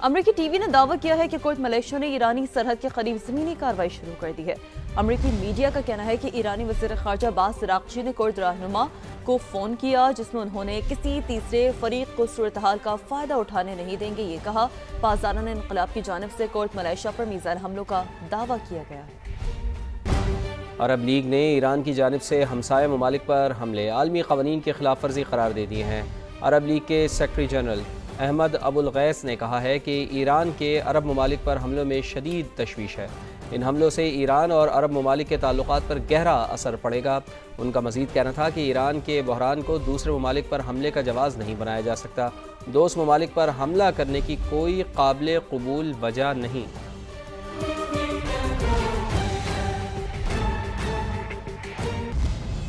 अमरीकी टीवी ने दावा किया है कि कुर्द मिलिशियों ने ईरानी सरहद के करीब ज़मीनी कार्रवाई शुरू कर दी है। अमरीकी मीडिया का कहना है कि ईरानी वज़ीर ख़ारजा अब्बास अराग़ची ने कुर्द रहनुमा को फ़ोन किया, जिसमें उन्होंने किसी तीसरे फरीक को सूरत-हाल का फ़ायदा उठाने नहीं देंगे ये कहा। पासदारान इन्क़िलाब की जानिब से कुर्द मिलिशिया पर मीज़ाइल हमलों का दावा किया गया है। अरब लीग ने ईरान की जानिब से हमसाया ममालिक पर हमले आलमी क़वानीन की खिलाफ वर्जी करार दे दिए हैं। अरब लीग के सेक्रेटरी जनरल अहमद अबुल गैस ने कहा है कि ईरान के अरब ममालिक पर हमलों में शदीद तशवीश है। इन हमलों से ईरान और अरब ममालिक के ताल्लुकात पर गहरा असर पड़ेगा। उनका मज़ीद कहना था कि ईरान के बहरान को दूसरे ममालिक पर हमले का जवाज़ नहीं बनाया जा सकता। दोस्त ममालिक पर हमला करने की कोई काबिल कबूल वजह नहीं।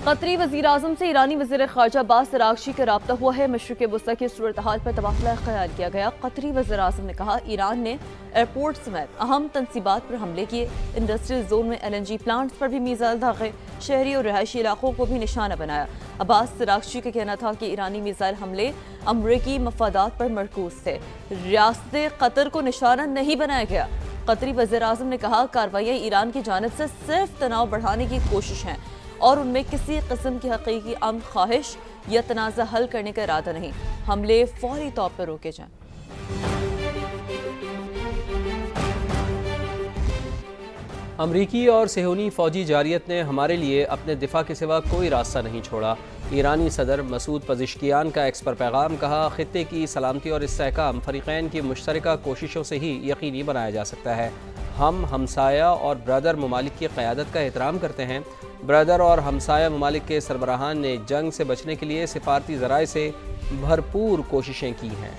कतरी वज़ीर-ए-आज़म से ईरानी वज़ीर ख़ारजा अब्बास अराग़ची का राब्ता हुआ है। मशरिक़ वस्ती की सूरत हाल पर तबादला ख़याल किया गया। कतरी वज़ीर-ए-आज़म ने कहा, ईरान ने एयरपोर्ट समेत अहम तनसीबात पर हमले किए। इंडस्ट्रियल जोन में LNG प्लांट्स पर भी मीज़ाइल दागे, शहरी और रहायशी इलाकों को भी निशाना बनाया। अब्बास अराग़ची का कहना था कि ईरानी मीज़ाइल हमले अमरीकी मफादात पर मरकूज़ थे, रियासत कतर को निशाना नहीं बनाया गया। कतरी वज़ीर-ए-आज़म ने कहा, कार्रवाइयाँ ईरान की जानिब से सिर्फ तनाव बढ़ाने की कोशिश हैं और उनमें किसी किस्म की हकीकी अमन ख्वाहिश या तनाज़ा हल करने का इरादा नहीं। हमले फौरी तौर पर रोके जाएं। अमरीकी और सेहूनी फ़ौजी जारियत ने हमारे लिए अपने दिफा के सिवा कोई रास्ता नहीं छोड़ा। ईरानी सदर मसूद पज़िश्कियान का एक्स पर पैगाम, कहा, खित्ते की सलामती और इस्तेहकाम फ़रीक़ैन की मुश्तरका कोशिशों से ही यकीनी बनाया जा सकता है। हम हमसाया और ब्रदर ममालिक की क़यादत का एहतराम करते हैं। ब्रदर और हमसाया ममालिक के सरबराहान ने जंग से बचने के लिए सिफारती ज़राए से भरपूर कोशिशें की हैं।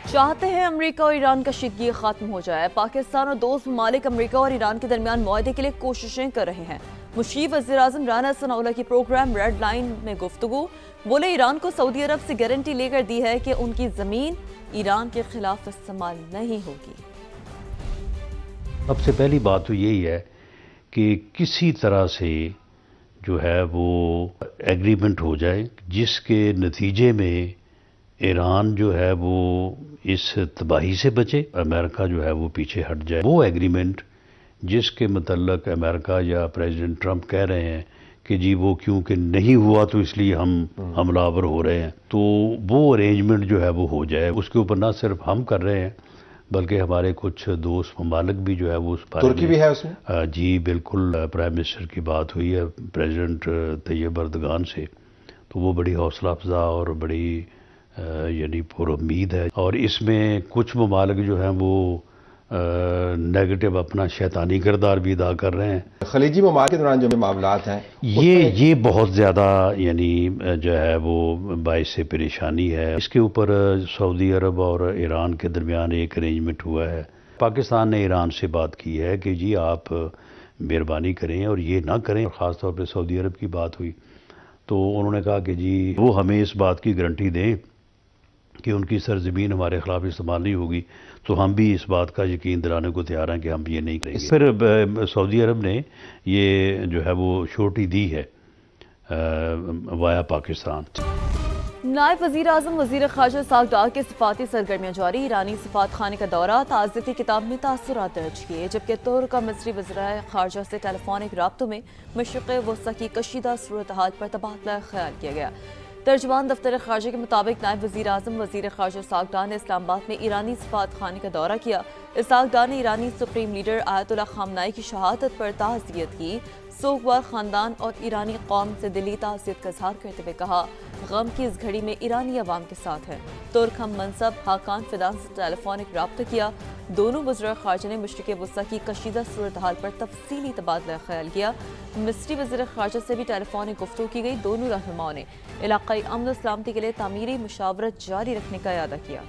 चाहते हैं अमेरिका और ईरान का कशीदगी ख़त्म हो जाए। पाकिस्तान और दोस्त ममालिक अमेरिका और ईरान के दरमियान मुआहदे के लिए कोशिशें कर रहे हैं। मुशीफ वज़ीर-ए-आज़म राना सनाउल्लाह की प्रोग्राम रेड लाइन में गुफ्तगू, बोले, ईरान को सऊदी अरब से गारंटी लेकर दी है कि उनकी ज़मीन ईरान के खिलाफ इस्तेमाल नहीं होगी। सबसे पहली बात तो यही है कि किसी तरह से जो है वो एग्रीमेंट हो जाए जिसके नतीजे में ईरान जो है वो इस तबाही से बचे, अमेरिका जो है वो पीछे हट जाए। वो एग्रीमेंट जिसके मतलब अमेरिका या प्रेसिडेंट ट्रंप कह रहे हैं कि जी वो क्योंकि नहीं हुआ तो इसलिए हम हमलावर हो रहे हैं, तो वो अरेंजमेंट जो है वो हो जाए। उसके ऊपर ना सिर्फ हम कर रहे हैं बल्कि हमारे कुछ दोस्त ममालिक भी जो है वो उस बारे तुर्की भी है उसमें। जी बिल्कुल, प्राइम मिनिस्टर की बात हुई है प्रेसिडेंट तैयब अर्दगान से, तो वो बड़ी हौसला अफजा और बड़ी यानी पुरुम्मीद है। और इसमें कुछ ममालिक जो हैं वो नेगेटिव अपना शैतानी किरदार भी अदा कर रहे हैं। खलीजी ममालिक के दौरान जो मामलात हैं ये बहुत ज़्यादा यानी जो है वो बाइस से परेशानी है। इसके ऊपर सऊदी अरब और ईरान के दरमियान एक अरेंजमेंट हुआ है। पाकिस्तान ने ईरान से बात की है कि जी आप मेहरबानी करें और ये ना करें। ख़ास तौर पे सऊदी अरब की बात हुई तो उन्होंने कहा कि जी वो हमें इस बात की गारंटी दें कि उनकी सरजमीन हमारे खिलाफ इस्तेमाल नहीं होगी, तो हम भी इस बात का यकीन दिलाने को तैयार हैं कि हम ये नहीं करेंगे। फिर सऊदी अरब ने ये जो है वो श्योरिटी दी है वाया पाकिस्तान। नायब वज़ीर-ए-आज़म वज़ीर ख़ारजा इस्हाक़ डार के सिफाती सरगर्मियाँ जारी। ईरानी सिफात खाने का दौरा, ताज़ियती किताब में तासुरात दर्ज किए, जबकि तुर्क का मिस्री वज़ीर ख़ारजा से टेलीफोनिक राब्तों में मशरिक़ वस्ती की कशीदा सूरत हाल पर तबादला ख़याल किया गया। तर्जुमान दफ्तर ख़ारजा के मुताबिक नायब वज़ीर-ए-आज़म वज़ीर ख़ारजा इस्हाक़ डार ने इस्लामाबाद में ईरानी सिफात खाने का दौरा किया। इस्हाक़ डार ने ईरानी सुप्रीम लीडर आयतुल्लाह ख़ामनाई की शहादत पर ताज़ियत की। सोगवार ख़ानदान और ईरानी कौम से दिली ताज़ियत का इज़हार करते हुए कहा, गम की इस घड़ी में ईरानी अवाम के साथ है। तुर्क हम मनसब हाकान फिदान से टेलीफोनिक राब्ता किया। दोनों वज़ीर ख़ारजा ने मशरिक़ वस्ती की कशीदा सूरत हाल पर तफसीली तबादला ख़याल किया। मिस्री वज़ीर ख़ारजा से भी टेलीफोनिक गुफ्तगू की गई। दोनों रहनुमाओं ने इलाक़ाई अमन और सलामती के लिए तामीरी मुशावरत जारी रखने का इरादा किया।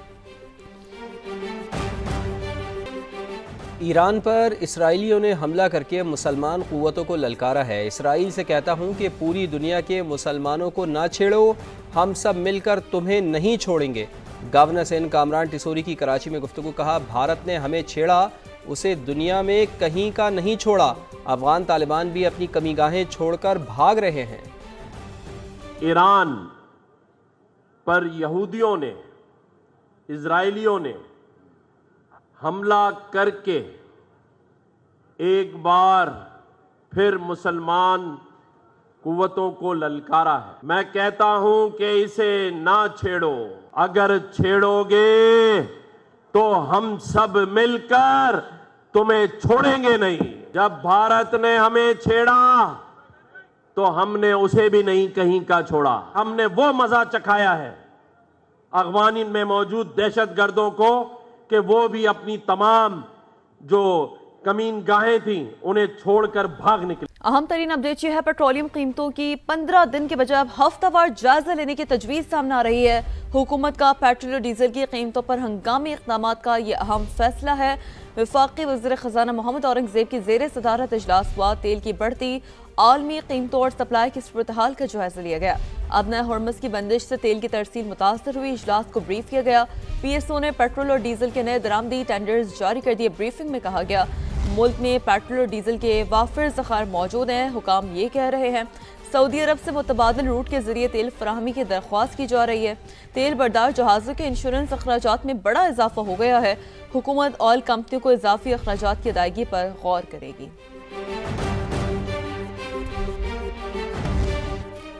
ईरान पर इसराइलियों ने हमला करके मुसलमान क़ुव्वतों को ललकारा है। इसराइल से कहता हूँ कि पूरी दुनिया के मुसलमानों को ना छेड़ो, हम सब मिलकर तुम्हें नहीं छोड़ेंगे। गवर्नर सेन कामरान टिसोरी की कराची में गुफ्तगू, कहा, भारत ने हमें छेड़ा, उसे दुनिया में कहीं का नहीं छोड़ा। अफगान तालिबान भी अपनी कमीगाहें छोड़कर भाग रहे हैं। ईरान پر یہودیوں نے، اسرائیلیوں نے حملہ کر کے ایک بار پھر مسلمان قوتوں کو للکارا ہے. میں کہتا ہوں کہ اسے نہ چھیڑو. اگر چھیڑو گے تو ہم سب مل کر تمہیں چھوڑیں گے نہیں. جب بھارت نے ہمیں چھیڑا تو ہم نے اسے بھی نہیں کہیں کا چھوڑا. ہم نے وہ مزہ چکھایا ہے افغان میں موجود دہشت گردوں کو کہ وہ بھی اپنی تمام جو کمین گاہیں تھیں انہیں چھوڑ کر بھاگ نکلے. اہم ترین اپڈیٹ یہ ہے پیٹرولیم قیمتوں کی 15 دن کے بجائے اب ہفتہ وار جائزہ لینے کی تجویز سامنے آ رہی ہے. حکومت کا پیٹرول اور ڈیزل کی قیمتوں پر ہنگامی اقدامات کا یہ اہم فیصلہ ہے. وفاقی وزیر خزانہ محمد اورنگزیب کی زیر صدارت اجلاس ہوا. تیل کی بڑھتی عالمی قیمتوں اور سپلائی کی صورتحال کا جائزہ لیا گیا. ابنا ہرمز کی بندش سے تیل کی ترسیل متاثر ہوئی. اجلاس کو بریف کیا گیا. پی ایس او نے پیٹرول اور ڈیزل کے نئے درآمدی ٹینڈرز جاری کر دیے. بریفنگ میں کہا گیا ملک میں پیٹرول اور ڈیزل کے وافر ذخائر موجود ہیں. حکام یہ کہہ رہے ہیں سعودی عرب سے متبادل روٹ کے ذریعے تیل فراہمی کی درخواست کی جا رہی ہے. تیل بردار جہازوں کے انشورنس اخراجات میں بڑا اضافہ ہو گیا ہے. حکومت آئل کمپنیوں کو اضافی اخراجات کی ادائیگی پر غور کرے گی.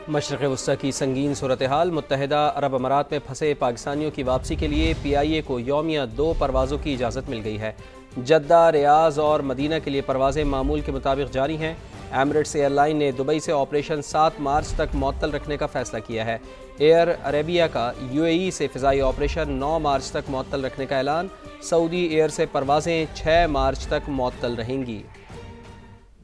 مشرق وسطی کی سنگین صورتحال. متحدہ عرب امارات میں پھنسے پاکستانیوں کی واپسی کے لیے پی آئی اے کو یومیہ 2 پروازوں کی اجازت مل گئی ہے. جدہ، ریاض اور مدینہ کے لیے پروازیں معمول کے مطابق جاری ہیں. ایمریٹس ایئر لائن نے دبئی سے آپریشن 7 مارچ تک معطل رکھنے کا فیصلہ کیا ہے. ایئر عربیہ کا یو اے ای سے فضائی آپریشن 9 مارچ تک معطل رکھنے کا اعلان. سعودی ایئر سے پروازیں 6 مارچ تک معطل رہیں گی.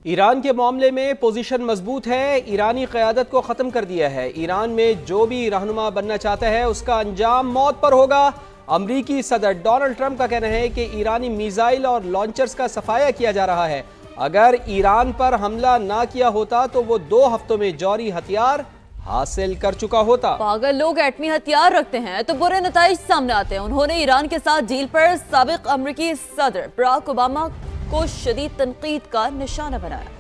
ایران کے معاملے میں پوزیشن مضبوط ہے. ایرانی قیادت کو ختم کر دیا ہے. ایران میں جو بھی رہنما بننا چاہتا ہے اس کا انجام موت پر ہوگا. امریکی صدر ڈونلڈ ٹرمپ کا کہنا ہے کہ ایرانی میزائل اور لانچرز کا صفایا کیا جا رہا ہے. اگر ایران پر حملہ نہ کیا ہوتا تو وہ 2 ہفتوں میں جوہری ہتھیار حاصل کر چکا ہوتا. اگر لوگ ایٹمی ہتھیار رکھتے ہیں تو برے نتائج سامنے آتے ہیں. انہوں نے ایران کے ساتھ ڈیل پر سابق امریکی صدر براک اوباما کو شدید تنقید کا نشانہ بنایا.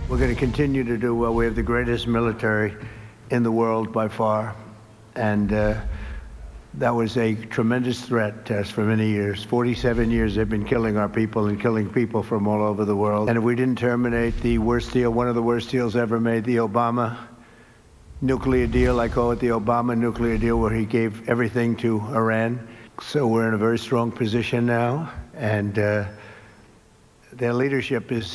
We're going to continue to do well. We have the greatest military in the world by far, and that was a tremendous threat to us for many years. 47 years they've been killing our people and killing people from all over the world. And if we didn't terminate the worst deal, one of the worst deals ever made, the Obama nuclear deal, I call it the Obama nuclear deal, where he gave everything to Iran. So we're in a very strong position now, and their leadership is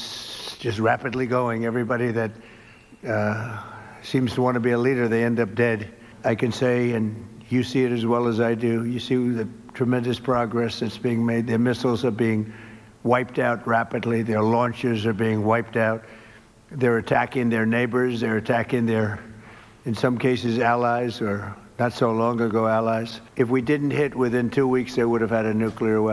just rapidly going. Everybody that seems to want to be a leader, they end up dead. I can say, and you see it as well as I do, you see the tremendous progress that's being made. Their missiles are being wiped out rapidly. Their launchers are being wiped out. They're attacking their neighbors. They're attacking their, in some cases, allies, or not so long ago allies. If we didn't hit within 2 weeks, they would have had a nuclear weapon.